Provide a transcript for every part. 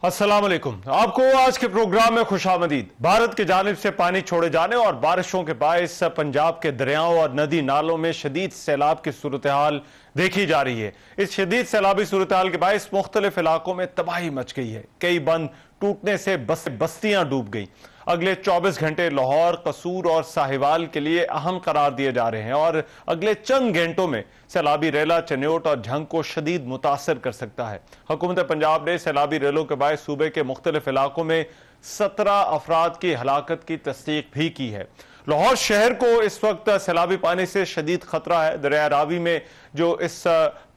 अस्सलाम वालेकुम। आपको आज के प्रोग्राम में खुशामदीद। भारत की जानिब से पानी छोड़े जाने और बारिशों के बायस पंजाब के दरियाओं और नदी नालों में शदीद सैलाब की सूरत हाल देखी जा रही है। इस शदीद सैलाबी सूरत हाल के बायस मुख्तलिफ इलाकों में तबाही मच गई है। कई बंद टूटने से बस्तियां डूब गई। अगले 24 घंटे लाहौर, कसूर और साहिवाल के लिए अहम करार दिए जा रहे हैं और अगले चंद घंटों में सैलाबी रेला चन्योट और झंग को शदीद मुतासर कर सकता है। हुकूमत पंजाब ने सैलाबी रेलों के बायस सूबे के मुख्तलिफ इलाकों में 17 अफराद की हलाकत की तस्दीक भी की है। लाहौर शहर को इस वक्त सैलाबी पानी से शदीद खतरा है। दरिया रावी में जो इस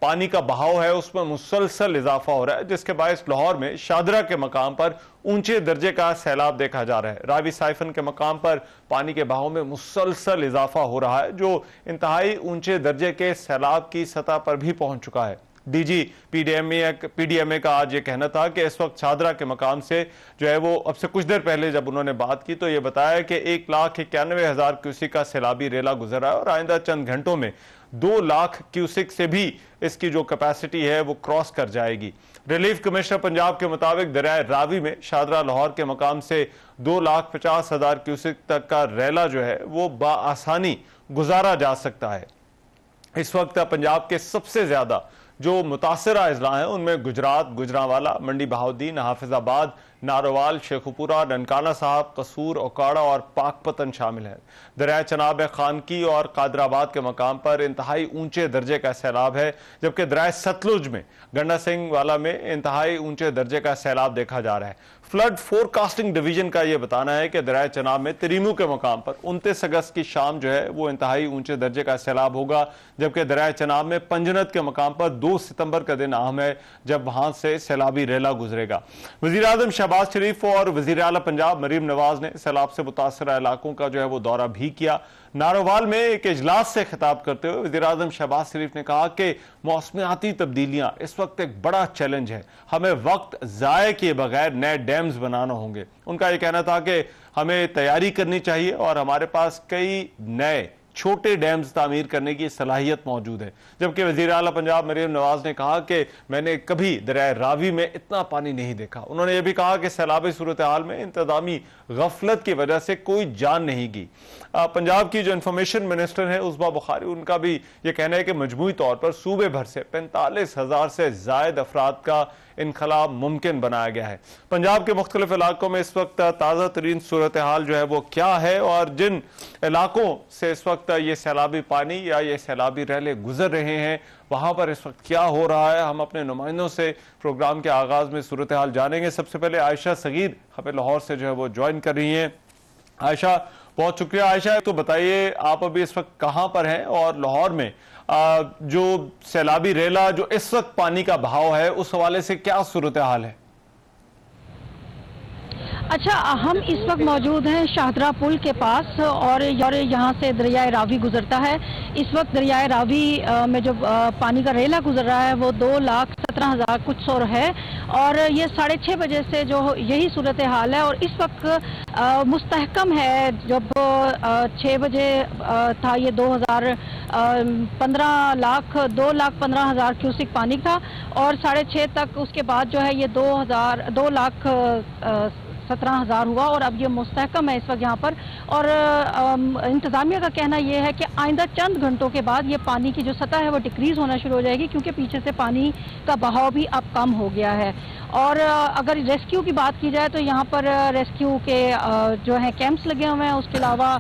पानी का बहाव है उसमें मुसलसल इजाफा हो रहा है, जिसके बायस लाहौर में शादरा के मकाम पर ऊंचे दर्जे का सैलाब देखा जा रहा है। रावी साइफन के मकाम पर पानी के बहाव में मुसलसल इजाफा हो रहा है, जो इंतहाई ऊंचे दर्जे के सैलाब की सतह पर भी पहुंच चुका है। डीजी पीडीएमए का आज ये कहना था कि इस वक्त शादरा के मकाम से जो है वो अब से कुछ देर पहले जब उन्होंने बात की तो ये बताया कि 1,91,000 क्यूसिक का सैलाबी रेला गुजर रहा है और आइंदा चंद घंटों में 2 लाख क्यूसिक से भी इसकी जो कैपेसिटी है वो क्रॉस कर जाएगी। रिलीफ कमिश्नर पंजाब के मुताबिक दरिया रावी में शादरा लाहौर के मकाम से 2,50,000 क्यूसिक तक का रेला जो है वो बाआसानी गुजारा जा सकता है। इस वक्त पंजाब के सबसे ज्यादा जो मुतासरा अजला हैं उनमें गुजरात, गुजरांवाला, मंडी बहाउद्दीन, हाफिजाबाद, नारोवाल, शेखुपुरा, ननकाना साहब, कसूर, ओकाड़ा और पाकपतन शामिल हैं। दरिया चनाब खानकी और कादराबाद के मकाम पर इंतहाई ऊंचे दर्जे का सैलाब है, जबकि दरिया सतलुज में गंडा सिंह वाला में इंतहाई ऊंचे दर्जे का सैलाब देखा जा रहा है। फ्लड फोरकास्टिंग डिवीजन का यह बताना है कि दरिया चनाब में तरीमू के मकाम पर 29 अगस्त की शाम जो है वो इंतहाई ऊंचे दर्जे का सैलाब होगा, जबकि दरिया चनाब में पंजनत के मकाम पर 2 सितंबर का दिन अहम है जब वहां से सैलाबी रेला गुजरेगा। वजीर आजम शहबाज शरीफ और वजीर आला पंजाब मरीम नवाज ने सैलाब से मुतासरा इलाकों का जो है वो दौरा भी किया। नारोवाल में एक इजलास से खिताब करते हुए वजीर आजम शहबाज शरीफ ने कहा कि मौसमियाती तब्दीलियां इस वक्त एक बड़ा चैलेंज है, हमें वक्त जाया किए बगैर नए डैम्स बनाना होंगे। उनका यह कहना था कि हमें तैयारी करनी चाहिए और हमारे पास कई नए छोटे डैम्स तामीर करने की सलाहियत मौजूद है। जबकि वजीर आला पंजाब मरीम नवाज ने कहा कि मैंने कभी दरिया रावी में इतना पानी नहीं देखा। उन्होंने यह भी कहा कि सैलाबी सूरत हाल में इंतजामी गफलत की वजह से कोई जान नहीं गई। पंजाब की जो इंफॉर्मेशन मिनिस्टर है उसबा बुखारी, उनका भी यह कहना है कि मजमूई तौर पर सूबे भर से 45,000 से जायद अफराद का इनखला मुमकिन बनाया गया है। पंजाब के मुख्तलिफ इलाकों में इस वक्त ताज़ा तरीन सूरत हाल जो है वो क्या है और जिन इलाकों से इस वक्त ये सैलाबी पानी या ये सैलाबी रेले गुजर रहे हैं वहां पर इस वक्त क्या हो रहा है, हम अपने नुमाइंदों से प्रोग्राम के आगाज में सूरत हाल जानेंगे। सबसे पहले आयशा सगीर हमें लाहौर से जो है वो ज्वाइन कर रही हैं। आयशा, बहुत शुक्रिया। आयशा, तो बताइए आप अभी इस वक्त कहां पर हैं और लाहौर में जो सैलाबी रेला जो इस वक्त पानी का बहाव है उस हवाले से क्या सूरत हाल है? अच्छा, हम इस वक्त मौजूद हैं शाहदरा पुल के पास और यहाँ से दरिया रावी गुजरता है। इस वक्त दरिया रावी में जो पानी का रेला गुजर रहा है वो 2,17,000 कुछ सौ है और ये 6:30 बजे से जो यही सूरत हाल है और इस वक्त मुस्तहकम है। जब 6 बजे था ये 2,15,000 क्यूसिक पानी था और 6:30 तक उसके बाद जो है ये 2,17,000 हुआ और अब ये मुस्तहकम है इस वक्त यहाँ पर। और इंतज़ामिया का कहना यह है कि आइंदा चंद घंटों के बाद ये पानी की जो सतह है वो डिक्रीज होना शुरू हो जाएगी, क्योंकि पीछे से पानी का बहाव भी अब कम हो गया है। और अगर रेस्क्यू की बात की जाए तो यहाँ पर रेस्क्यू के जो है कैंप्स लगे हुए हैं, उसके अलावा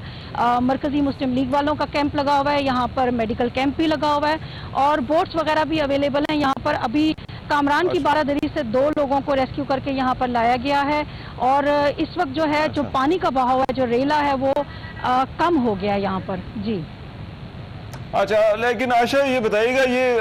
मरकजी मुस्लिम लीग वालों का कैंप लगा हुआ है, यहाँ पर मेडिकल कैंप भी लगा हुआ है और बोट्स वगैरह भी अवेलेबल हैं। यहाँ पर अभी कामरान की बारादरी से 2 लोगों को रेस्क्यू करके यहाँ पर लाया गया है और इस वक्त जो है जो पानी का बहाव है, जो रेला है वो कम हो गया है यहाँ पर। जी अच्छा, लेकिन आशा ये बताइएगा, ये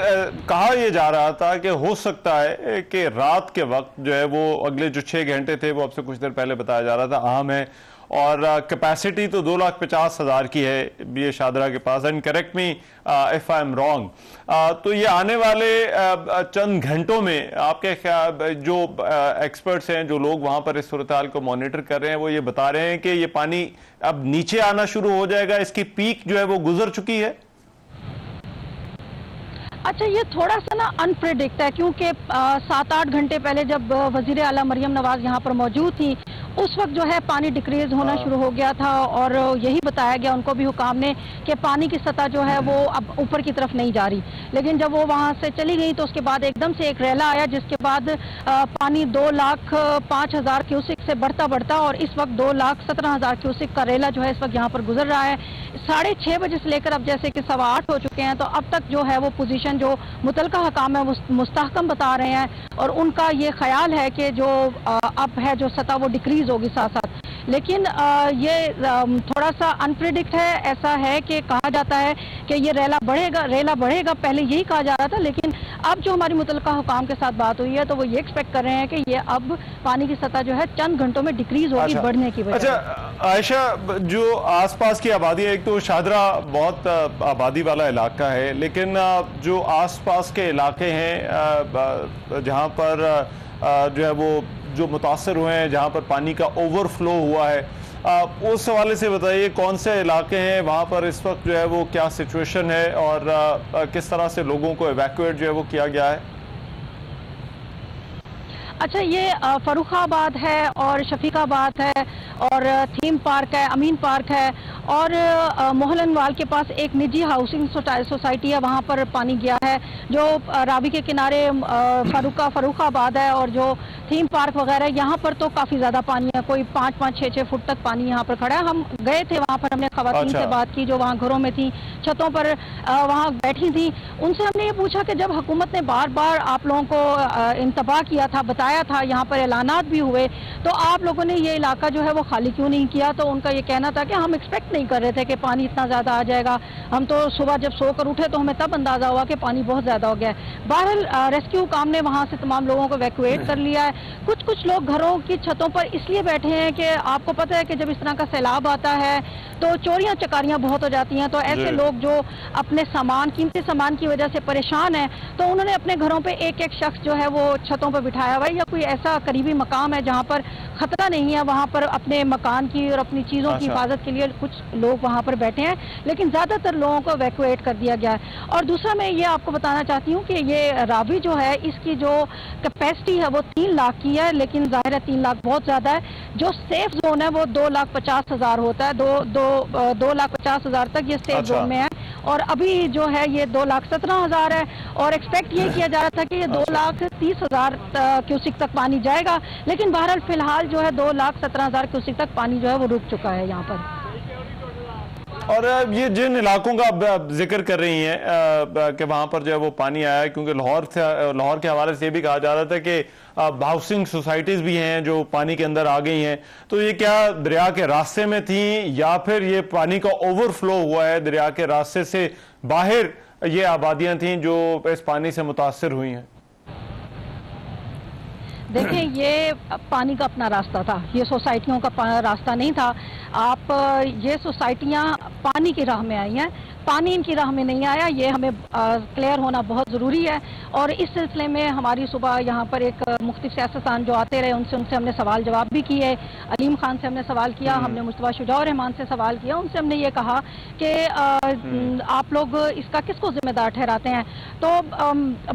कहा यह जा रहा था कि हो सकता है कि रात के वक्त जो है वो अगले जो 6 घंटे थे वो अब से कुछ देर पहले बताया जा रहा था अहम है और कैपेसिटी तो 2,50,000 की है ये शादरा के पास। And correct me if I am wrong, तो ये आने वाले चंद घंटों में आपके जो एक्सपर्ट्स हैं, जो लोग वहां पर इस सूरत हाल को मॉनिटर कर रहे हैं, वो ये बता रहे हैं कि ये पानी अब नीचे आना शुरू हो जाएगा, इसकी पीक जो है वो गुजर चुकी है। अच्छा, ये थोड़ा सा ना अनप्रेडिक्ट है, क्योंकि 7-8 घंटे पहले जब वजीर आला मरियम नवाज यहाँ पर मौजूद थी, उस वक्त जो है पानी डिक्रीज होना शुरू हो गया था और यही बताया गया उनको भी हुकाम ने कि पानी की सतह जो है वो अब ऊपर की तरफ नहीं जा रही। लेकिन जब वो वहाँ से चली गई तो उसके बाद एकदम से एक रैला आया, जिसके बाद पानी 2,05,000 क्यूसिक से बढ़ता और इस वक्त 2,17,000 क्यूसिक का रेला जो है इस वक्त यहाँ पर गुजर रहा है। 6:30 बजे से लेकर अब जैसे कि 8:15 हो चुके हैं, तो अब तक जो है वो पोजीशन जो मुतलका हकाम है वो मुस्तहकम बता रहे हैं और उनका ये ख्याल है कि जो अब है जो सतह वो डिक्रीज होगी साथ साथ। लेकिन ये थोड़ा सा अनप्रेडिक्ट है। ऐसा है कि कहा जाता है कि ये रेला बढ़ेगा, पहले यही कहा जा रहा था, लेकिन अब जो हमारी मुतलका हुकाम के साथ बात हुई है तो वो ये एक्सपेक्ट कर रहे हैं कि ये अब पानी की सतह जो है चंद घंटों में डिक्रीज होगी बढ़ने की वजह। अच्छा आयशा, जो आसपास की आबादी है, एक तो शाहदरा बहुत आबादी वाला इलाका है, लेकिन जो आसपास के इलाके हैं जहाँ पर जो है वो जो मुतासर हुए हैं, जहाँ पर पानी का ओवरफ्लो हुआ है, उस हवाले से बताइए कौन से इलाके हैं वहाँ पर इस वक्त जो है वो क्या सिचुएशन है और किस तरह से लोगों को एवैक्यूएट जो है वो किया गया है। अच्छा, ये फरुखाबाद है और शफीकाबाद है और थीम पार्क है, अमीन पार्क है और मोहलनवाल के पास एक निजी हाउसिंग सोसाइटी है, वहाँ पर पानी गया है। जो रावी के किनारे फरुखाबाद है और जो थीम पार्क वगैरह, यहाँ पर तो काफ़ी ज़्यादा पानी है, कोई 5-6 फुट तक पानी यहाँ पर खड़ा है। हम गए थे वहाँ पर, हमने खवातीन से बात की जो वहाँ घरों में थी, छतों पर वहाँ बैठी थी। उनसे हमने ये पूछा कि जब हुकूमत ने बार बार आप लोगों को इंतबाह किया था, बताया था, यहाँ पर ऐलानात भी हुए, तो आप लोगों ने ये इलाका जो है वो खाली क्यों नहीं किया? तो उनका ये कहना था कि हम एक्सपेक्ट नहीं कर रहे थे कि पानी इतना ज़्यादा आ जाएगा। हम तो सुबह जब सोकर उठे तो हमें तब अंदाज़ा हुआ कि पानी बहुत ज़्यादा हो गया है। बहरहाल रेस्क्यू काम ने वहाँ से तमाम लोगों को इवैक्यूएट कर लिया है। कुछ लोग घरों की छतों पर इसलिए बैठे हैं कि आपको पता है कि जब इस तरह का सैलाब आता है तो चोरियां चकारियां बहुत हो जाती हैं, तो ऐसे लोग जो अपने कीमती सामान की वजह से परेशान हैं, तो उन्होंने अपने घरों पे एक शख्स जो है वो छतों पर बिठाया हुआ है, या कोई ऐसा करीबी मकाम है जहाँ पर खतरा नहीं है, वहाँ पर अपने मकान की और अपनी चीज़ों की हिफाजत के लिए कुछ लोग वहाँ पर बैठे हैं। लेकिन ज़्यादातर लोगों को इवैक्यूएट कर दिया गया है। और दूसरा मैं ये आपको बताना चाहती हूँ कि ये रावी जो है इसकी जो कैपेसिटी है वो 3 लाख की है, लेकिन जाहिर है 3 लाख बहुत ज़्यादा है। जो सेफ जोन है वो 2,50,000 होता है, 2,50,000 तक ये सेफ जोन में है और अभी जो है ये 2,17,000 है और एक्सपेक्ट ये किया जा रहा था कि ये 2,30,000 क्यूसिक तक पानी जाएगा, लेकिन बहरहाल फिलहाल जो है 2,17,000 क्यूसिक तक पानी जो है वो रुक चुका है यहाँ पर। और ये जिन इलाकों का आप जिक्र कर रही हैं कि वहां पर जो है वो पानी आया है, क्योंकि लाहौर के हवाले से ये भी कहा जा रहा था कि हाउसिंग सोसाइटीज भी हैं जो पानी के अंदर आ गई हैं, तो ये क्या दरिया के रास्ते में थी या फिर ये पानी का ओवरफ्लो हुआ है, दरिया के रास्ते से बाहर ये आबादियां थीं जो इस पानी से मुतासर हुई हैं? देखिए, ये पानी का अपना रास्ता था, ये सोसाइटियों का रास्ता नहीं था। ये सोसाइटियाँ पानी की राह में आई हैं, पानी इनकी राह में नहीं आया, ये हमें क्लियर होना बहुत ज़रूरी है। और इस सिलसिले में हमारी सुबह यहाँ पर एक मुख्तलिफ सियासतदान जो आते रहे उनसे हमने सवाल जवाब भी किए। अलीम खान से हमने सवाल किया, हमने मुस्तफा शुजाउर रहमान से सवाल किया। उनसे हमने ये कहा कि आप लोग इसका किसको जिम्मेदार ठहराते हैं? तो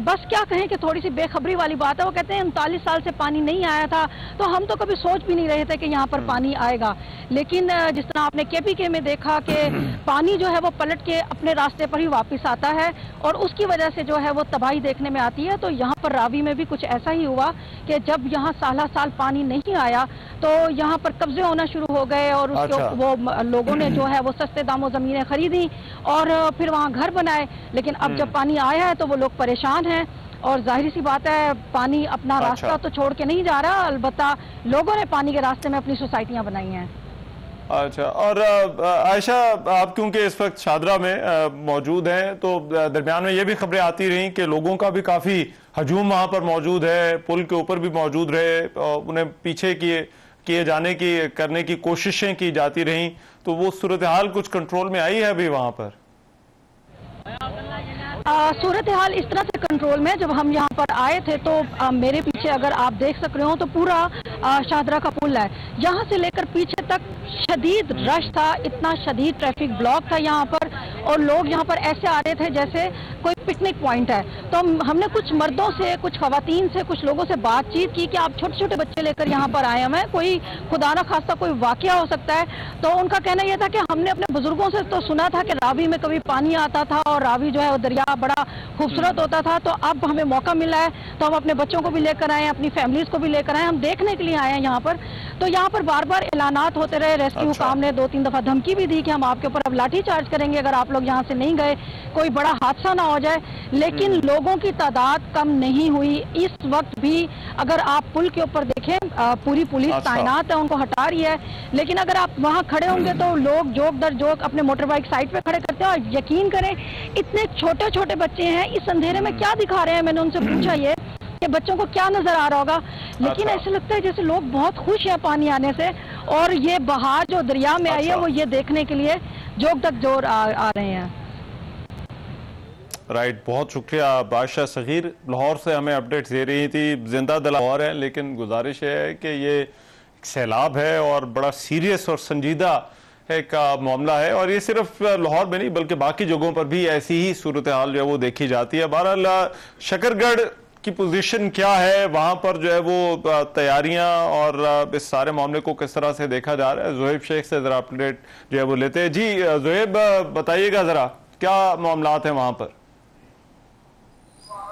बस क्या कहें कि थोड़ी सी बेखबरी वाली बात है। वो कहते हैं 39 साल से पानी नहीं आया था, तो हम तो कभी सोच भी नहीं रहे थे कि यहाँ पर पानी आएगा। लेकिन जिस तरह आपने KPK में देखा कि पानी जो है वो पलट के अपने रास्ते पर ही वापस आता है और उसकी वजह से जो है वो तबाही देखने में आती है, तो यहाँ पर रावी में भी कुछ ऐसा ही हुआ कि जब यहाँ साल पानी नहीं आया तो यहाँ पर कब्जे होना शुरू हो गए और वो लोगों ने जो है वो सस्ते दामों ज़मीनें खरीदी और फिर वहाँ घर बनाए। लेकिन अब जब पानी आया है तो वो लोग परेशान हैं और जाहिर सी बात है पानी अपना रास्ता तो छोड़ के नहीं जा रहा, अलबत्ता लोगों ने पानी के रास्ते में अपनी सोसाइटियाँ बनाई हैं। अच्छा, और आयशा, आप क्योंकि इस वक्त शाहदरा में मौजूद हैं तो दरमियान में ये भी खबरें आती रहीं कि लोगों का भी काफ़ी हजूम वहाँ पर मौजूद है, पुल के ऊपर भी मौजूद रहे, उन्हें पीछे किए जाने की करने की कोशिशें की जाती रहीं, तो वो सूरत हाल कुछ कंट्रोल में आई है अभी वहाँ पर? सूरत हाल इस तरह से कंट्रोल में, जब हम यहाँ पर आए थे तो मेरे पीछे अगर आप देख सक रहे हो तो पूरा शाहदरा का पुल है, यहाँ से लेकर पीछे तक शदीद रश था, इतना शदीद ट्रैफिक ब्लॉक था यहाँ पर और लोग यहाँ पर ऐसे आ रहे थे जैसे कोई पिकनिक पॉइंट है। तो हमने कुछ मर्दों से, कुछ खवातीन से, कुछ लोगों से बातचीत की कि आप छोटे छोटे बच्चे लेकर यहाँ पर आए हैं, कोई खुदा ना खास्ता कोई वाकया हो सकता है। तो उनका कहना यह था कि हमने अपने बुजुर्गों से तो सुना था कि रावी में कभी पानी आता था और रावी जो है वो दरिया बड़ा खूबसूरत होता था, तो अब हमें मौका मिला है तो हम अपने बच्चों को भी लेकर आए, अपनी फैमिलीज को भी लेकर आए, हम देखने के लिए आए हैं यहाँ पर। तो यहाँ पर बार बार ऐलानात होते रहे, रेस्क्यू हुकाम ने 2-3 दफा धमकी भी दी कि हम आपके ऊपर अब लाठी चार्ज करेंगे अगर आप लोग यहाँ से नहीं गए, कोई बड़ा हादसा ना हो जाए। लेकिन लोगों की तादाद कम नहीं हुई। इस वक्त भी अगर आप पुल के ऊपर देखें, पूरी पुलिस तैनात है, उनको हटा रही है, लेकिन अगर आप वहां खड़े होंगे तो लोग जोक दर जोक अपने मोटर बाइक साइड पे खड़े करते हैं। और यकीन करें, इतने छोटे छोटे बच्चे हैं, इस अंधेरे में क्या दिखा रहे हैं, मैंने उनसे पूछा ये कि बच्चों को क्या नजर आ रहा होगा, लेकिन ऐसा लगता है जैसे लोग बहुत खुश हैं पानी आने से, और ये बहार जो दरिया में आई है वो ये देखने के लिए जोक तक जोर आ रहे हैं। राइट, बहुत शुक्रिया बादशाह सगीर, लाहौर से हमें अपडेट्स दे रही थी। जिंदा दिल लाहौर है, लेकिन गुजारिश है कि ये सैलाब है और बड़ा सीरियस और संजीदा एक मामला है, और ये सिर्फ लाहौर में नहीं बल्कि बाकी जगहों पर भी ऐसी ही सूरत हाल जो है वो देखी जाती है। बहरहाल शकरगढ़ की पोजीशन क्या है, वहां पर जो है वो तैयारियां और इस सारे मामले को किस तरह से देखा जा रहा है, जोहेब शेख से जरा अपडेट जो है वो लेते हैं। जी जोहेब, बताइएगा जरा क्या मामलात हैं वहां पर।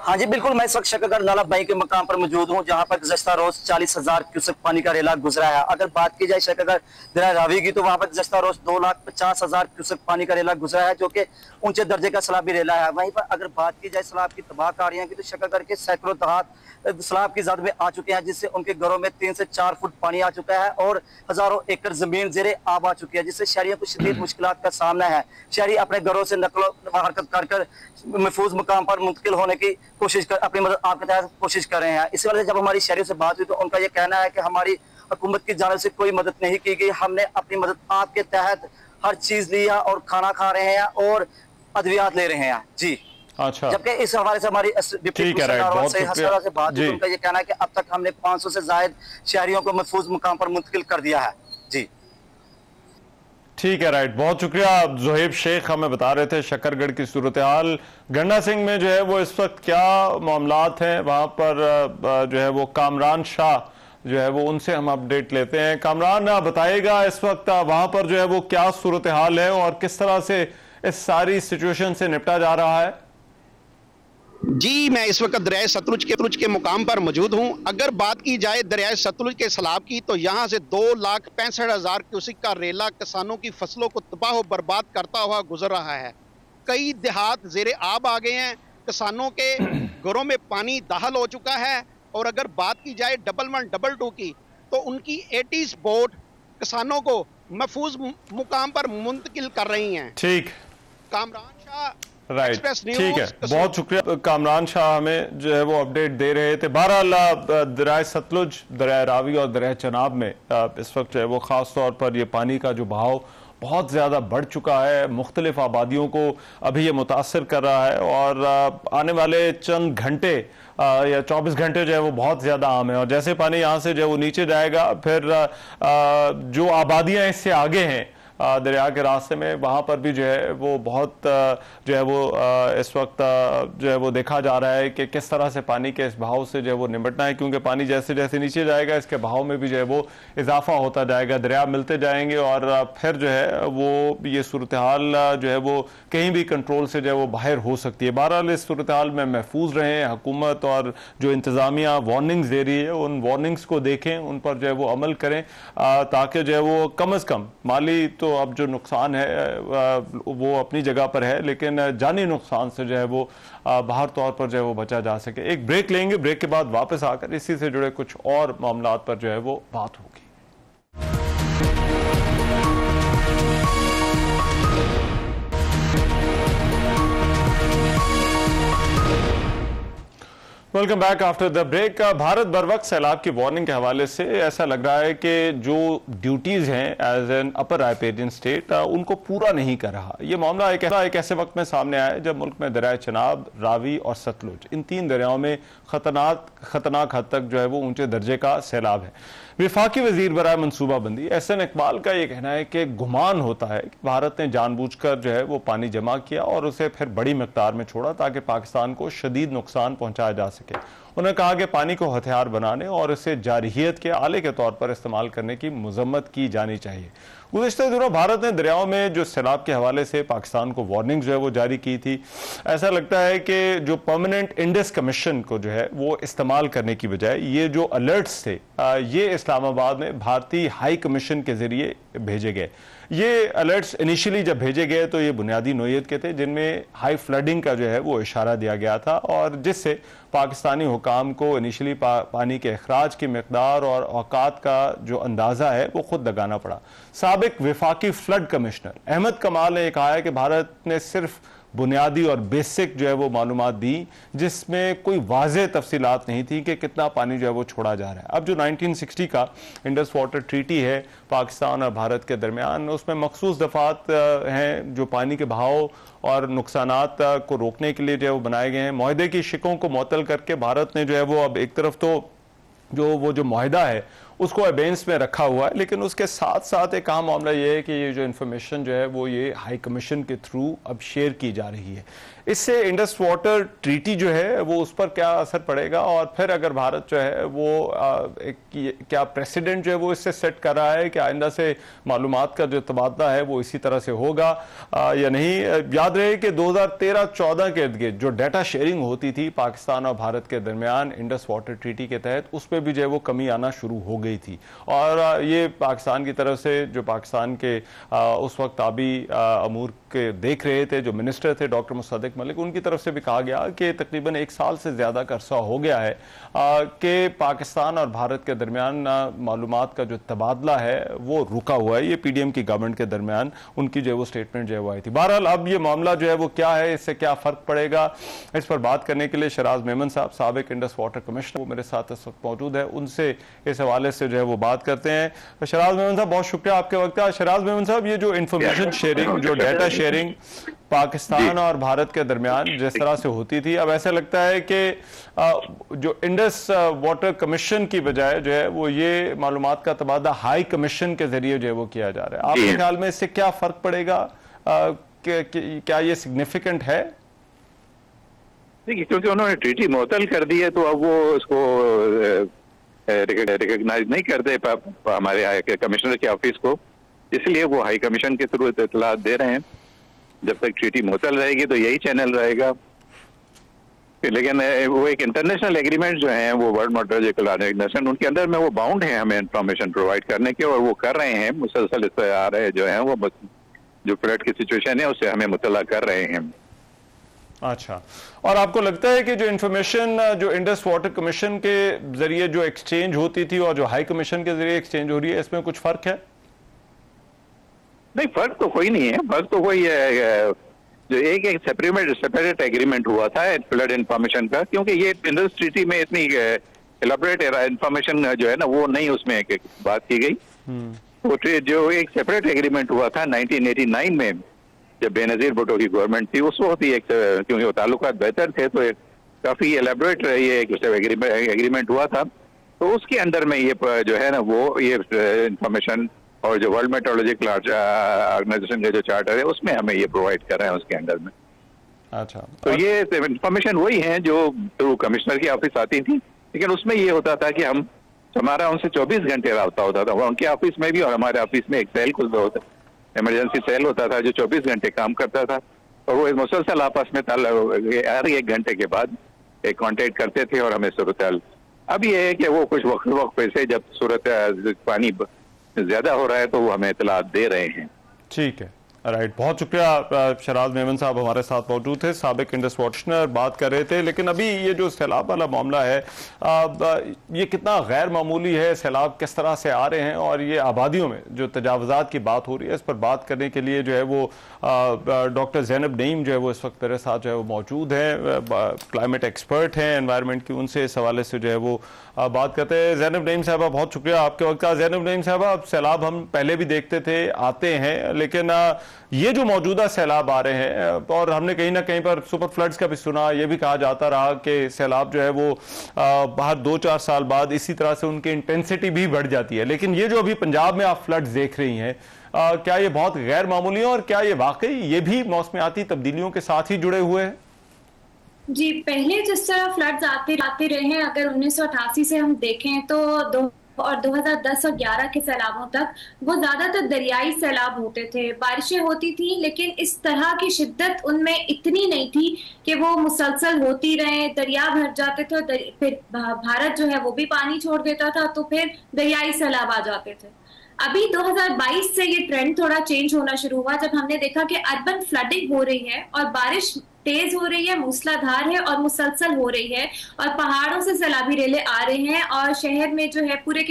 हाँ जी बिल्कुल, मैं इस वक्त शकरगढ़ नाला बाई के मकाम पर मौजूद हूँ, जहाँ पर गुज़श्ता रोज 40,000 क्यूसेक पानी का रेला गुजरा है। अगर बात की जाए शकरगढ़ दरिया रावी की, तो वहाँ पर गुज़श्ता रोज 2,50,000 क्यूसेक पानी का रेला गुजरा है, जो कि ऊंचे दर्जे का सैलाबी रेला है। वहीं पर अगर बात की जाए सैलाब की तबाहकारियों की, तो शकरगढ़ के सैकड़ों दहात सैलाब की जद में आ चुके हैं, जिससे उनके घरों में 3 से 4 फुट पानी आ चुका है और हजारों एकड़ जमीन ज़ेरे आब आ चुकी है, जिससे शहरियों को शदीद मुश्किलात का सामना है। शहरी अपने घरों से नकलो हरकत कर महफूज मुकाम पर मुंतकिल होने की कोशिश कर अपनी मदद आपके तहत कोशिश कर रहे हैं। इसी वजह से जब हमारी शहरियों से बात हुई तो उनका यह कहना है कि हमारी हुकूमत की जानिब से कोई मदद नहीं की गई, हमने अपनी मदद आपके तहत हर चीज लिया और खाना खा रहे हैं और अद्वियात ले रहे हैं। जी अच्छा, जबकि इस हवाले से हमारी डिप्टी कमिश्नर से बात हुई, उनका यह कहना है कि अब तक हमने 500 से ज्यादा शहरियों को महफूज मुकाम पर मुंतकिल कर दिया है। जी ठीक है, राइट, बहुत शुक्रिया जोहेब शेख, हमें बता रहे थे शकरगढ़ की सूरत हाल। गन्ना सिंह में जो है वो इस वक्त क्या मामलात हैं वहां पर, जो है वो कामरान शाह जो है वो उनसे हम अपडेट लेते हैं। कामरान, बताइएगा इस वक्त वहां पर जो है वो क्या सूरत हाल है और किस तरह से इस सारी सिचुएशन से निपटा जा रहा है। जी, मैं इस वक्त दरिया सतलुज के मुकाम पर मौजूद हूं। अगर बात की जाए दरिया सतलुज के सैलाब की, तो यहां से 2,65,000 क्यूसेक का रेला किसानों की फसलों को तबाह और बर्बाद करता हुआ गुजर रहा है। कई देहात ज़ेरे आब आ गए हैं, किसानों के घरों में पानी दाखिल हो चुका है। और अगर बात की जाए 1112 की, तो उनकी 80 बोट किसानों को महफूज मुकाम पर मुंतकिल कर रही हैं। ठीक, कामरान शाह, राइट, ठीक है, बहुत शुक्रिया कामरान शाह हमें जो है वो अपडेट दे रहे थे। बहरहाल दरिया सतलुज, दरिया रावी और दरिया चनाब में इस वक्त जो है वो खास तौर पर ये पानी का जो बहाव बहुत ज़्यादा बढ़ चुका है, मुख्तलिफ आबादियों को अभी ये मुतासर कर रहा है, और आने वाले चंद घंटे या 24 घंटे जो है वो बहुत ज़्यादा आम है। और जैसे पानी यहाँ से जो है वो नीचे जाएगा, फिर जो आबादियाँ इससे आगे हैं दरिया के रास्ते में, वहाँ पर भी जो है वो बहुत जो है वो इस वक्त जो है वो देखा जा रहा है कि किस तरह से पानी के इस बहाव से जो है वो निपटना है, क्योंकि पानी जैसे जैसे नीचे जाएगा इसके बहाव में भी जो है वो इजाफा होता जाएगा, दरिया मिलते जाएंगे, और फिर जो है वो ये सूरत हाल जो है वो कहीं भी कंट्रोल से जो है वो बाहर हो सकती है। बहरहाल इस सूरत हाल में महफूज रहें, हुकूमत और जो इंतज़ामिया वार्निंग्स दे रही है उन वार्निंग्स को देखें, उन पर जो है वो अमल करें, ताकि जो है वो कम अज़ कम माली तो अब जो नुकसान है वो अपनी जगह पर है, लेकिन जानी नुकसान से जो है वो बाहर तौर पर जो है वो बचा जा सके। एक ब्रेक लेंगे, ब्रेक के बाद वापस आकर इसी से जुड़े कुछ और मामलात पर जो है वो बात होगी। Welcome back after the break. Bharat बर वक्त सैलाब की वार्निंग के हवाले से ऐसा लग रहा है कि जो ड्यूटीज हैं एज एन अपर रायपेरियन स्टेट उनको पूरा नहीं कर रहा। ये मामला एक ऐसे वक्त में सामने आया जब मुल्क में दरिया चनाब, रावी और सतलुज, इन 3 दरियाओं में खतरनाक हद तक जो है वो ऊंचे दर्जे का सैलाब है। वफाकी वजीर बराए मनसूबाबंदी एहसन इकबाल का यह कहना है कि गुमान होता है कि भारत ने जानबूझकर जो है वो पानी जमा किया और उसे फिर बड़ी मिकदार में छोड़ा ताकि पाकिस्तान को शदीद नुकसान पहुंचाया जा सके। उन्होंने कहा कि पानी को हथियार बनाने और इसे जारहियत के आले के तौर पर इस्तेमाल करने की मजम्मत की जानी चाहिए। गुज़िश्ता दिनों भारत ने दरियाओं में जो सैलाब के हवाले से पाकिस्तान को वार्निंग जो है वो जारी की थी। ऐसा लगता है कि जो परमानेंट इंडस कमीशन को जो है वो इस्तेमाल करने की बजाय ये जो अलर्ट्स थे ये इस्लामाबाद में भारतीय हाई कमीशन के जरिए भेजे गए। ये अलर्ट्स इनिशियली जब भेजे गए तो ये बुनियादी नोयत के थे, जिनमें हाई फ्लडिंग का जो है वो इशारा दिया गया था और जिससे पाकिस्तानी हुकाम को इनिशियली पानी के अखराज की मकदार और औकात का जो अंदाज़ा है वो खुद लगाना पड़ा। साबिक वफाकी फ्लड कमिश्नर अहमद कमाल ने कहा है कि भारत ने सिर्फ बुनियादी और बेसिक जो है वो मालूमात दी, जिसमें कोई वाज़ेह तफसीलात नहीं थी कि कितना पानी जो है वो छोड़ा जा रहा है। अब जो 1960 का इंडस वाटर ट्रीटी है पाकिस्तान और भारत के दरमियान, उसमें मखसूस दफात हैं जो पानी के बहाव और नुकसानात को रोकने के लिए जो है वो बनाए गए हैं। मुआहदे की शिकों को मुअत्तल करके भारत ने जो है वो अब एक तरफ तो जो मुआहदा है उसको अबेंस में रखा हुआ है, लेकिन उसके साथ साथ एक अहम मामला ये है कि ये जो इन्फॉर्मेशन जो है वो ये हाई कमीशन के थ्रू अब शेयर की जा रही है। इससे इंडस वाटर ट्रीटी जो है वो उस पर क्या असर पड़ेगा और फिर अगर भारत जो है वो क्या प्रेसिडेंट जो है वो इससे सेट कर रहा है कि आइंदा से मालूमात का जो तबादला है वो इसी तरह से होगा या नहीं। याद रहे कि 2013-14 के इर्द गिर्द जो डाटा शेयरिंग होती थी पाकिस्तान और भारत के दरमियान इंडस वाटर ट्रीटी के तहत, उस पर भी जो है वो कमी आना शुरू हो गई थी और ये पाकिस्तान की तरफ से जो पाकिस्तान के उस वक्त आबी अमूर के देख रहे थे जो मिनिस्टर थे डॉक्टर मुसद्दिक मलिक, उनकी तरफ से भी कहा गया कि तकरीबन 1 साल से ज्यादा का अरसा हो गया है कि पाकिस्तान और भारत के दरमियान मालूमात का जो तबादला है वो रुका हुआ है। ये पीडीएम की गवर्नमेंट के दरमियान उनकी जो है वो स्टेटमेंट जो है वो आई थी। बहरहाल अब ये मामला जो है वो क्या है, इससे क्या फर्क पड़ेगा, इस पर बात करने के लिए शराज मेमन साहब साबिक इंडस वाटर कमिश्नर वो मेरे साथ इस वक्त मौजूद है, उनसे इस हवाले से जो है वो बात करते हैं। शराज मेमन साहब बहुत शुक्रिया आपके वक्त का। शराज मेमन साहब, ये जो इंफॉर्मेशन शेयरिंग, जो डाटा शेयरिंग पाकिस्तान और भारत के दरमियान जिस तरह से होती थी, अब ऐसा लगता है कि जो इंडस वाटर कमीशन की बजाय जो है वो ये मालूमात का तबादला हाई कमीशन के जरिए जो है वो किया जा रहा है। आपके ख्याल में इससे क्या फर्क पड़ेगा, क्या ये सिग्निफिकेंट है? देखिए, क्योंकि उन्होंने ट्रीटी मुअत्तल कर दी है तो अब वो उसको रिकॉग्नाइज नहीं करते हमारे हाई कमिश्नर के ऑफिस को, इसलिए वो हाई कमीशन के थ्रू इत्तलात दे रहे हैं। जब तक ट्रीटी मुअत्तल रहेगी तो यही चैनल रहेगा, लेकिन वो एक इंटरनेशनल एग्रीमेंट जो है वो वर्ल्ड मेट्रोलॉजिकल ऑर्गेनाइजेशन, उनके अंदर में वो बाउंड है हमें इंफॉर्मेशन प्रोवाइड करने के, और वो कर रहे हैं मुसलसल इस आ रहे जो है वो जो फ्लड की सिचुएशन है उससे हमें मुतला कर रहे हैं। अच्छा, और आपको लगता है कि जो इंफॉर्मेशन जो इंडस वाटर कमीशन के जरिए जो एक्सचेंज होती थी और जो हाई कमीशन के जरिए एक्सचेंज हो रही है, इसमें कुछ फर्क है? नहीं, फर्क तो कोई नहीं है। फर्क तो कोई जो एक सेपरेट एग्रीमेंट हुआ था फ्लड इंफॉर्मेशन का, क्योंकि ये इंडस ट्रीटी में इतनी एलाबोरेट इंफॉर्मेशन जो है ना वो नहीं उसमें बात की गई। वो जो एक सेपरेट एग्रीमेंट हुआ था 1989 में जब बेनजीर भुट्टो की गवर्नमेंट थी, उस वक्त ही एक, क्योंकि वो ताल्लुकात बेहतर थे तो एक काफी एलाबोरेट ये एग्रीमेंट हुआ था, तो उसके अंदर में ये जो है ना वो ये इंफॉर्मेशन और जो वर्ल्ड मेट्रोलॉजिकल ऑर्गेनाइजेशन का जो चार्टर है उसमें हमें ये प्रोवाइड कर रहे हैं उसके अंदर में। अच्छा, तो ये इंफॉर्मेशन वही है जो थ्रू कमिश्नर की ऑफिस आती थी, लेकिन उसमें ये होता था कि हमारा उनसे 24 घंटे राब्ता होता था, उनके ऑफिस में भी और हमारे ऑफिस में एक सेल खुलता होता, इमरजेंसी सेल होता था जो 24 घंटे काम करता था, और वो मुसलसल आपस में हर 1 घंटे के बाद एक कांटेक्ट करते थे और हमें सूरत। अब ये है कि वो कुछ वक्त पे से जब सूरत पानी ज्यादा हो रहा है तो वो हमें इत्तलात दे रहे हैं। ठीक है, राइट, बहुत शुक्रिया। शराज मेमन साहब हमारे साथ मौजूद थे, साबिक इंडस वाटर बात कर रहे थे। लेकिन अभी ये जो सैलाब वाला मामला है ये कितना गैर मामूली है, सैलाब किस तरह से आ रहे हैं और ये आबादियों में जो तजावुज़ात की बात हो रही है, इस पर बात करने के लिए जो है वो डॉक्टर ज़ैनब नईम जो है वो इस वक्त मेरे साथ जो है वो मौजूद हैं, क्लाइमेट एक्सपर्ट हैं एनवायरनमेंट की, उनसे इस हवाले से जो है वो बात करते हैं। ज़ैनब नईम साहबा, बहुत शुक्रिया आपके वक्त का। ज़ैनब नईम साहबा, अब सैलाब हम पहले भी देखते थे, आते हैं, लेकिन ये जो मौजूदा सैलाब आ रहे हैं, और हमने कहीं ना कहीं पर सुपर फ्लड्स का भी सुना, ये भी कहा जाता रहा कि सैलाब जो है वो हर 2-4 साल बाद इसी तरह से उनकी इंटेंसिटी भी बढ़ जाती है, लेकिन ये जो अभी पंजाब में आप फ्लड्स देख रही हैं, क्या ये बहुत गैर मामूली है और क्या ये वाकई ये भी मौसमियाती तब्दीलियों के साथ ही जुड़े हुए हैं? जी, पहले जिस तरह फ्लड्स आते रहे हैं, अगर 1988 से हम देखें तो 2010 और 11 के सैलाबों तक वो ज्यादातर दरियाई सैलाब होते थे। बारिशें होती थी लेकिन इस तरह की शिद्दत उनमें इतनी नहीं थी कि वो मुसलसल होती रहे, दरिया भर जाते थे और फिर भारत जो है वो भी पानी छोड़ देता था, तो फिर दरियाई सैलाब आ जाते थे। अभी 2022 से ये ट्रेंड थोड़ा चेंज होना शुरू हुआ, जब हमने देखा कि अर्बन फ्लडिंग हो रही है और बारिश तेज हो रही है, मूसलाधार है और मुसलसल हो रही है, और पहाड़ों से सैलाबी रेले आ रहे हैं और शहर में जो है पूरे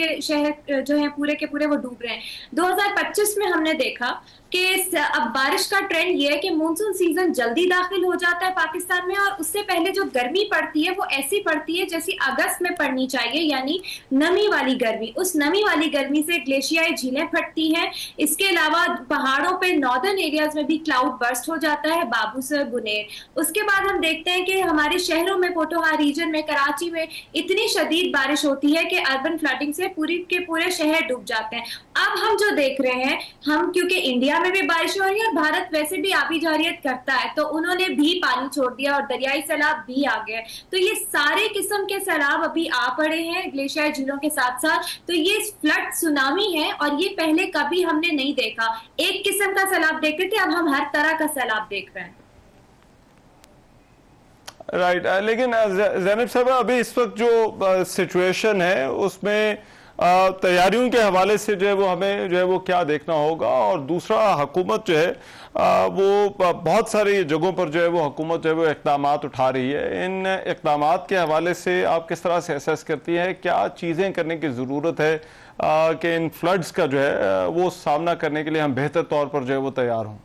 के पूरे वो डूब रहे हैं। 2025 में हमने देखा कि अब बारिश का ट्रेंड ये है कि मानसून सीजन जल्दी दाखिल हो जाता है पाकिस्तान में, और उससे पहले जो गर्मी पड़ती है वो ऐसी पड़ती है जैसी अगस्त में पड़नी चाहिए, यानी नमी वाली गर्मी। उस नमी वाली गर्मी से ग्लेशियाई झीलें फटती हैं। इसके अलावा पहाड़ों पे नॉर्दर्न एरियाज में भी क्लाउड बर्स्ट हो जाता है, बाबूसर, बुनेर। उसके बाद हम देखते हैं कि हमारे शहरों में, पोटोहा रीजन में, कराची में इतनी शदीद बारिश होती है कि अर्बन फ्लडिंग से पूरे शहर डूब जाते हैं। अब हम जो देख रहे हैं, हम क्योंकि इंडिया में भी बारिश हो रही है और भारत वैसे भी आबिजारियत करता है, तो उन्होंने भी पानी छोड़ दिया और दरियाई सैलाब भी आ गए। तो ये सारे किस्म के सैलाब अभी आ पड़े हैं ग्लेशियर झीलों के साथ साथ। तो ये फ्लड सुनामी है और ये पहले कभी हमने नहीं देखा। एक किस्म का सैलाब देखते थे, अब हम हर तरह का सैलाब देख रहे हैं। राइट, लेकिन ज़ैनब साहब, अभी इस वक्त जो सिचुएशन है उसमें तैयारियों के हवाले से जो है वो हमें जो है वो क्या देखना होगा, और दूसरा हुकूमत जो है वो बहुत सारी जगहों पर जो है वो हुकूमत जो है वो इक़दामात उठा रही है। इन इक़दामात के हवाले से आप किस तरह से असेस करती हैं, क्या चीज़ें करने की ज़रूरत है कि इन फ्लड्स का जो है वो सामना करने के लिए हम बेहतर तौर पर जो है वो तैयार हों?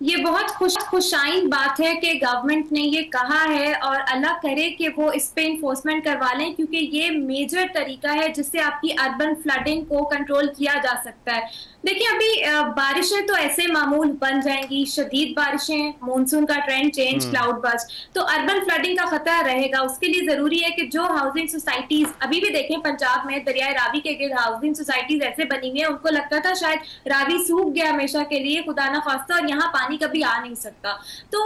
ये बहुत खुशाइन बात है कि गवर्नमेंट ने ये कहा है, और अल्लाह करे कि वो इस पे इन्फोर्समेंट करवा लें, क्योंकि ये मेजर तरीका है जिससे आपकी अर्बन फ्लडिंग को कंट्रोल किया जा सकता है। देखिए, अभी बारिशें तो ऐसे मामूल बन जाएंगी, शदीद बारिशें, मानसून का ट्रेंड चेंज, क्लाउड बर्स्ट, तो अर्बन फ्लडिंग का खतरा रहेगा। उसके लिए जरूरी है कि जो हाउसिंग सोसाइटीज, अभी भी देखें पंजाब में दरियाए रावी के गिर्द हाउसिंग सोसाइटीज ऐसे बनी हुई है, उनको लगता था शायद रावी सूख गया हमेशा के लिए, खुदा ना खास्ता, और यहाँ पानी कभी आ नहीं सकता। तो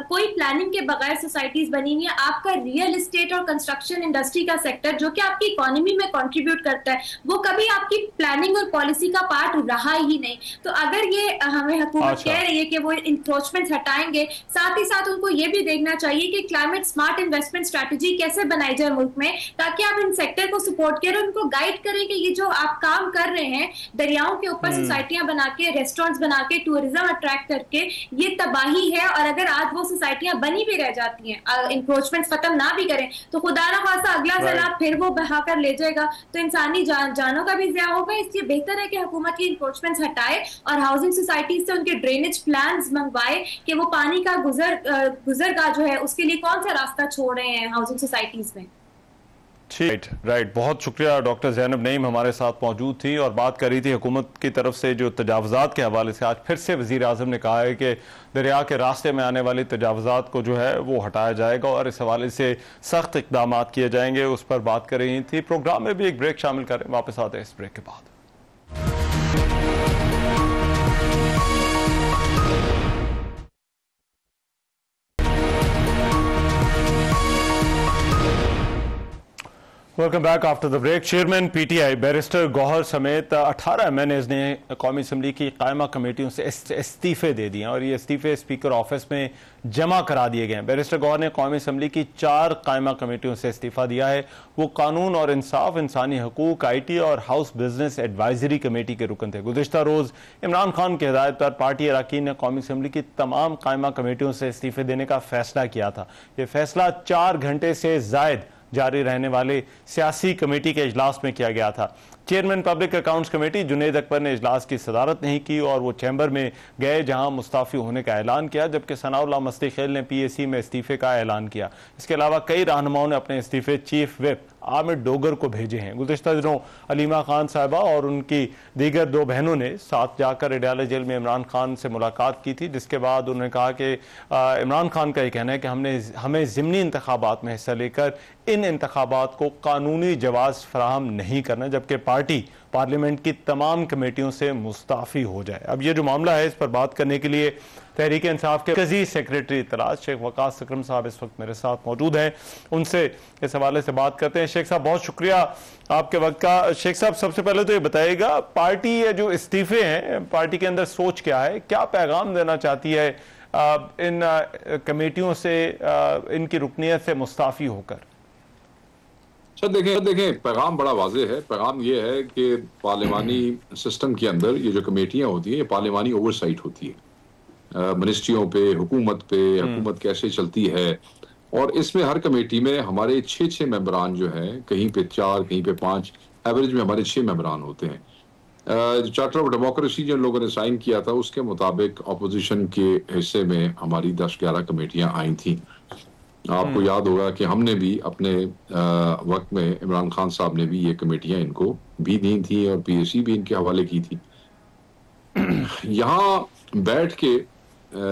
कोई प्लानिंग के बगैर सोसाइटीज बनी हुई है। आपका रियल एस्टेट और कंस्ट्रक्शन इंडस्ट्री का सेक्टर, जो कि आपकी इकोनॉमी में कंट्रीब्यूट करता है, वो कभी आपकी प्लानिंग और पॉलिसी का पार्ट रहा ही नहीं। तो अगर ये हमें हुकूमत कह रही है कि वो इंक्रोचमेंट्स हटाएंगे, साथ ही साथ उनको ये भी देखना चाहिए कि क्लाइमेट स्मार्ट इन्वेस्टमेंट स्ट्रेटजी कैसे बनाई जाए मुल्क में, ताकि आप इन सेक्टर को सपोर्ट करें, उनको गाइड करें कि ये जो आप काम कर रहे हैं, दरियाओं के ऊपर सोसाइटियां बना के, रेस्टोरेंट्स बना के, टूरिज्म अट्रैक्ट करके, ये तबाही है। और अगर आज वो सोसाइटियां बनी भी रह जाती हैं, इंक्रोचमेंट खत्म ना भी करें, तो खुदा ना खासा अगला सैलाब फिर वो बहाकर ले जाएगा, तो इंसानी जानों का भी ज़िया होगा। इसलिए बेहतर है कि हुकूमत की इंक्रोचमेंट्स हटाए और हाउसिंग सोसाइटीज से उनके ड्रेनेज प्लान्स मंगवाए कि वो पानी का गुजरगाह जो है उसके लिए कौन सा रास्ता छोड़ रहे हैं हाउसिंग सोसाइटीज में। राइट, बहुत शुक्रिया। डॉक्टर ज़ैनब नईम हमारे साथ मौजूद थी और बात कर रही थी हुकूमत की तरफ से जो तजावज़ात के हवाले से। आज फिर से वज़ीर आज़म ने कहा है कि दरिया के रास्ते में आने वाली तजावज़ात को जो है वो हटाया जाएगा और इस हवाले से सख्त इक़दामात किए जाएंगे, उस पर बात कर रही थी। प्रोग्राम में भी एक ब्रेक शामिल करें, वापस आते हैं इस ब्रेक के बाद। Welcome back after the break. Chairman PTI barrister Gohar समेत 18 MNAs ने कौमी असम्बली की कायमा कमेटियों से इस्तीफे दे दिए और ये इस्तीफे स्पीकर ऑफिस में जमा करा दिए गए हैं। बैरिस्टर गौहर ने कौमी असम्बली की 4 कायमा कमेटियों से इस्तीफा दिया है। वो कानून और इंसाफ, इंसानी हकूक, IT और हाउस बिजनेस एडवाइजरी कमेटी के रुकन थे। गुज़िश्ता रोज़ इमरान खान की हिदायत पर पार्टी अरकान ने कौमी असम्बली की तमाम कायमा कमेटियों से इस्तीफे देने का फैसला किया था। ये फैसला 4 घंटे से जायद जारी रहने वाले सियासी कमेटी के इजलास में किया गया था। Chairman public accounts committee Junaid Akbar ने इजलास की सदारत नहीं की और वो चैम्बर में गए जहां मुस्ताफी होने का ऐलान किया, जबकि सनाउल्लाह मस्ती-खेल ने PAC में इस्तीफे का ऐलान किया। इसके अलावा कई रहनुमाओं ने अपने इस्तीफे चीफ विप आमिर डोगर को भेजे हैं। गुज़िश्ता दिनों अलीमा खान साहिबा और उनकी दीगर 2 बहनों ने साथ जाकर अडयाला जेल में इमरान खान से मुलाकात की थी, जिसके बाद उन्होंने कहा कि इमरान खान का ये कहना है कि हमें ज़िमनी इंतखाबात में हिस्सा लेकर इन इंतखाबात को कानूनी जवाज़ फराहम नहीं करना, जबकि पार्टी पार्लियामेंट की तमाम कमेटियों से मुस्ताफ़ी हो जाए। अब ये जो मामला है, इस पर बात करने के लिए तहरीक इंसाफ के मरकज़ी सेक्रेटरी इत्तलात शेख वकास अकरम साहब इस वक्त मेरे साथ मौजूद हैं। उनसे इस हवाले से बात करते हैं। शेख साहब, बहुत शुक्रिया आपके वक्त का। शेख साहब, सबसे पहले तो ये बताइएगा, पार्टी ये जो इस्तीफे हैं, पार्टी के अंदर सोच क्या है, क्या पैगाम देना चाहती है इन कमेटियों से, इनकी रुकनियत से मुस्ताफ़ी होकर? सर देखें, पैगाम बड़ा वाज़ेह है। पैगाम ये है कि पार्लिमानी सिस्टम के अंदर ये जो कमेटियां होती हैं, ये पार्लिमानी ओवरसाइट होती है मिनिस्ट्रियों पे, हुकूमत कैसे चलती है। और इसमें हर कमेटी में हमारे 6 मेंबरान जो हैं, कहीं पे 4, कहीं पे 5, एवरेज में हमारे 6 मेंबरान होते हैं। चार्टर ऑफ डेमोक्रेसी जिन लोगों ने साइन किया था, उसके मुताबिक अपोजिशन के हिस्से में हमारी 10-11 कमेटियां आई थी। आपको याद होगा कि हमने भी अपने वक्त में, इमरान खान साहब ने भी ये कमेटियां इनको भी दी थी और PAC भी इनके हवाले की थी। यहाँ बैठ के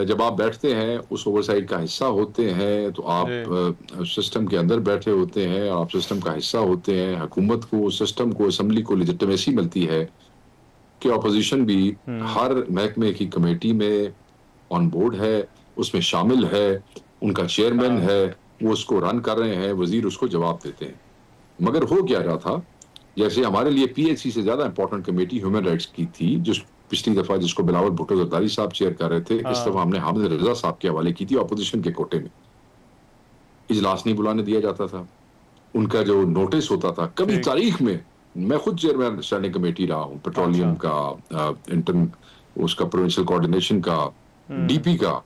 जब आप बैठते हैं, उस ओवरसाइट का हिस्सा होते हैं, तो आप सिस्टम के अंदर बैठे होते हैं, आप सिस्टम का हिस्सा होते हैं। हुकूमत को, सिस्टम को, असम्बली को लेजिटिमेसी मिलती है कि अपोजिशन भी हर महकमे की कमेटी में ऑन बोर्ड है, उसमें शामिल है, उनका चेयरमैन है, वो उसको रन कर रहे हैं, वजीर उसको जवाब देते हैं। मगर हो क्या रहा था, जैसे हमारे लिए PAC से ज्यादा इंपॉर्टेंट कमेटी ह्यूमन राइट्स की थी, जो पिछली दफा जिसको बिलावल भुट्टो जरदारी साहब चेयर कर रहे थे, इस दफा हमने हामिद रजा साहब के हवाले की थी। अपोजिशन के कोटे में इजलास नहीं बुलाने दिया जाता था, उनका जो नोटिस होता था, कभी तारीख में, मैं खुद चेयरमैन स्टैंडिंग कमेटी रहा हूँ, पेट्रोलियम का, इंटर्न उसका, प्रोविंशियल कोऑर्डिनेशन का, DP का,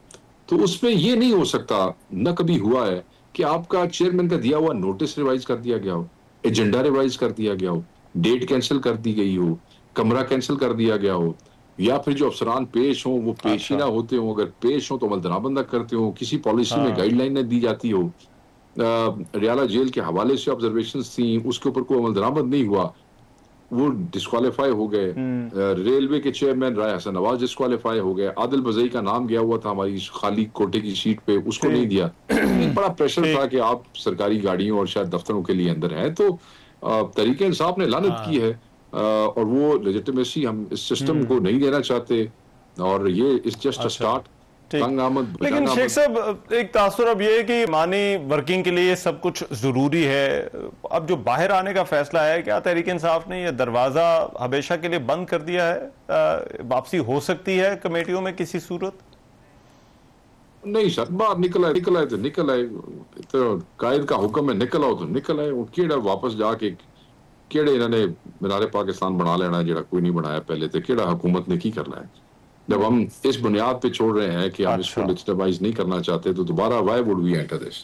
तो उसमें ये नहीं हो सकता, न कभी हुआ है कि आपका चेयरमैन का दिया हुआ नोटिस रिवाइज कर दिया गया हो, एजेंडा रिवाइज कर दिया गया हो, डेट कैंसिल कर दी गई हो, कमरा कैंसिल कर दिया गया हो, या फिर जो अफसरान पेश हो वो पेश ही ना होते हो, अगर पेश हो तो अमल दरामद करते हो, किसी पॉलिसी में गाइडलाइन न दी जाती हो। अडयाला जेल के हवाले से ऑब्जर्वेशंस थी, उसके ऊपर कोई अमल दरामद नहीं हुआ, वो डिस्क्वालीफाई हो गए। रेलवे के चेयरमैन राय हसन नवाज डिस्क्वालीफाई हो गए। आदिल बजई का नाम गया हुआ था हमारी खाली कोटे की सीट पे, उसको नहीं दिया। बड़ा प्रेशर था कि आप सरकारी गाड़ियों और शायद दफ्तरों के लिए अंदर हैं, तो तरीके इंसाफ ने लानत की है और वो लेजिटिमेसी हम इस सिस्टम को नहीं देना चाहते, और ये इज जस्ट अ स्टार्ट। लेकिन शेख साहब, एक तासुर अब ये है कि मानी वर्किंग के लिए सब कुछ जरूरी है, अब जो बाहर आने का फैसला है, क्या तहरीक इंसाफ ने यह दरवाजा हमेशा के लिए बंद कर दिया है? वापसी हो सकती है कमेटियों में किसी सूरत? नहीं सर, बाहर निकल आए तो निकल आए, तो कायद का हुक्म है, निकल आओ तो निकल आए। केड़ा वापस जाके केड़े इन्होंने मीनारे पाकिस्तान बना लेना जेड़ा कोई नहीं बनाया पहले, तो केड़ा हुकूमत ने की करना है? जब हम इस बुनियाद पे छोड़ रहे हैं कि हम इसको लेजिटिमाइज नहीं करना चाहते, तो दोबारा why would we enter this?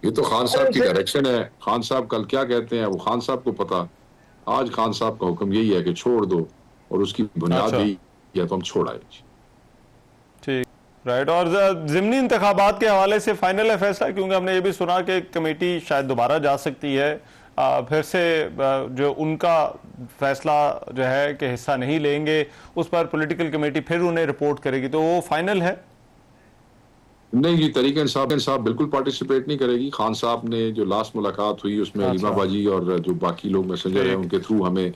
ये तो खान साहब की डायरेक्शन है। खान साहब कल क्या कहते हैं वो खान साहब को पता। आज खान साहब का हुक्म यही है कि छोड़ दो, और उसकी बुनियाद यही है, तो हम छोड़ आए। ठीक, राइट। और ज़िमनी इंतखाबात के हवाले से फाइनल है फैसला, क्योंकि हमने ये भी सुना कि कमेटी शायद दोबारा जा सकती है, फिर से जो उनका फैसला जो है कि हिस्सा नहीं लेंगे, उस पर पॉलिटिकल कमेटी फिर उन्हें रिपोर्ट करेगी, तो वो फाइनल है? नहीं जी, तहरीक इंसाफ बिल्कुल पार्टिसिपेट नहीं करेगी। खान साहब ने जो लास्ट मुलाकात हुई उसमें अलीमा बाजी और जो बाकी लोग मैसेंजर हैं उनके थ्रू हमें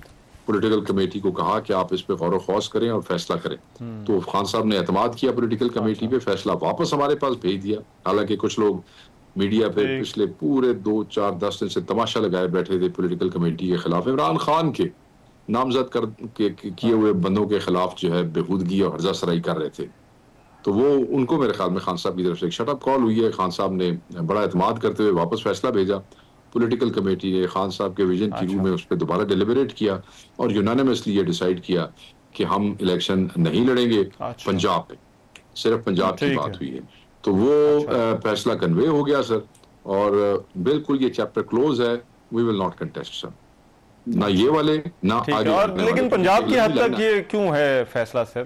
पॉलिटिकल कमेटी को कहा कि आप इस पे गौर व खौस करें और फैसला करें। तो खान साहब ने एतमाद किया पॉलिटिकल कमेटी पे, फैसला वापस हमारे पास भेज दिया। हालांकि कुछ लोग मीडिया पे पिछले पूरे 2-4-10 दिन से तमाशा लगाए बैठे थे पॉलिटिकल कमेटी के खिलाफ, इमरान खान के नामजद किए हुए बंदों के खिलाफ जो है बेहूदगी और हर्जा सराई कर रहे थे। तो वो उनको मेरे ख्याल में खान साहब की तरफ से एक शटअप कॉल हुई है। खान साहब ने बड़ा एतमाद करते हुए वापस फैसला भेजा। पॉलिटिकल कमेटी ने खान साहब के विजन की रूह में उस पर दोबारा डिलिबरेट किया और यूनानिमसली ये डिसाइड किया कि हम इलेक्शन नहीं लड़ेंगे पंजाब में, सिर्फ पंजाब की बात हुई है। तो वो फैसला कन्वे हो गया सर, और बिल्कुल ये चैप्टर क्लोज है। We will not contest sir. ना ये वाले ना आगे। और लेकिन पंजाब की हद तक ये क्यों है फैसला सर?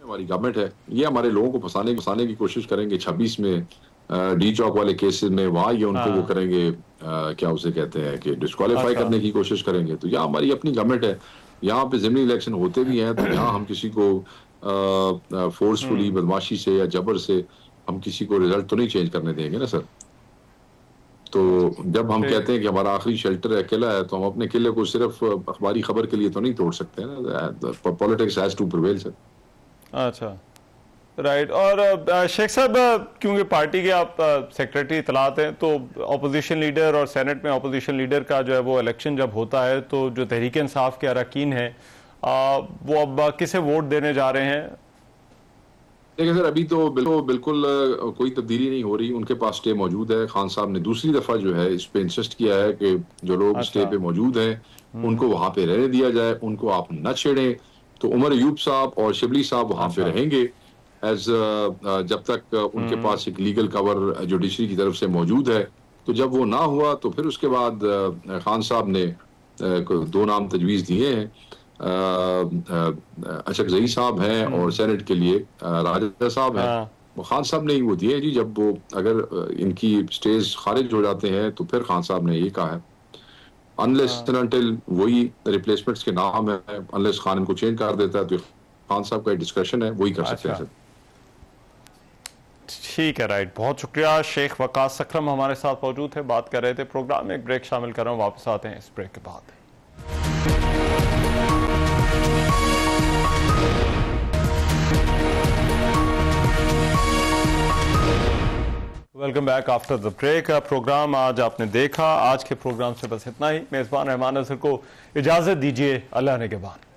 हमारी गवर्नमेंट है, ये हमारे लोगों को फंसाने की कोशिश करेंगे। 26 में डी चौक वाले केसेस में वहां ये उनको वो करेंगे, क्या उसे कहते हैं कि डिस्क्वालीफाई करने की कोशिश करेंगे। तो यहाँ हमारी अपनी गवर्नमेंट है, यहाँ पे ज़मीनी इलेक्शन होते भी हैं तो यहाँ हम किसी को फोर्सफुली बदमाशी से या जबर से हम किसी को रिजल्ट तो नहीं चेंज करने देंगे ना सर। तो जब हम कहते हैं कि हमारा आखिरी शेल्टर है, किला है, तो हम अपने किले को सिर्फ अखबारी खबर के लिए तो नहीं तोड़ सकते ना। Politics has to prevail sir. अच्छा, राइट। और शेख साहब, क्योंकि पार्टी के आप सेक्रेटरी इतलात हैं, तो अपोजिशन लीडर और सेनेट में अपोजिशन लीडर का जो है वो इलेक्शन जब होता है तो जो तहरीक इंसाफ के अरकान हैं वो अब किसे वोट देने जा रहे हैं? देखिए सर, अभी तो बिल्कुल कोई तब्दीली नहीं हो रही। उनके पास स्टे मौजूद है। खान साहब ने दूसरी दफा जो है इस पे इंसिस्ट किया है कि जो लोग स्टे पे मौजूद हैं उनको वहां पे रहने दिया जाए, उनको आप न छेड़ें। तो उमर अयूब साहब और शिबली साहब वहां पे रहेंगे एज जब तक उनके पास एक लीगल कवर जुडिशरी की तरफ से मौजूद है। तो जब वो ना हुआ तो फिर उसके बाद खान साहब ने 2 नाम तजवीज़ दिए हैं। अशकजई साहब हैं और सेनेट के लिए राजा साहब हैं। वो खान साहब ने ही वो दिए जी। जब वो अगर इनकी स्टेज खारिज हो जाते हैं तो फिर खान साहब ने ये कहा है अनलेस अनटिल वही रिप्लेसमेंट्स के नाम है, अनलेस खान इनको चेंज कर देता है तो खान साहब का डिस्कशन है, वही कर सकते हैं। ठीक है, राइट। बहुत शुक्रिया। शेख वकास अकरम हमारे साथ मौजूद थे, बात कर रहे थे। प्रोग्राम में एक ब्रेक शामिल कर रहा हूँ, वापस आते हैं इस ब्रेक के बाद। Welcome back after the break. Programme आज आपने देखा। आज के प्रोग्राम से बस इतना ही। मेजबान रहमान नज़र को इजाज़त दीजिए। अल्लाह ने के बाद।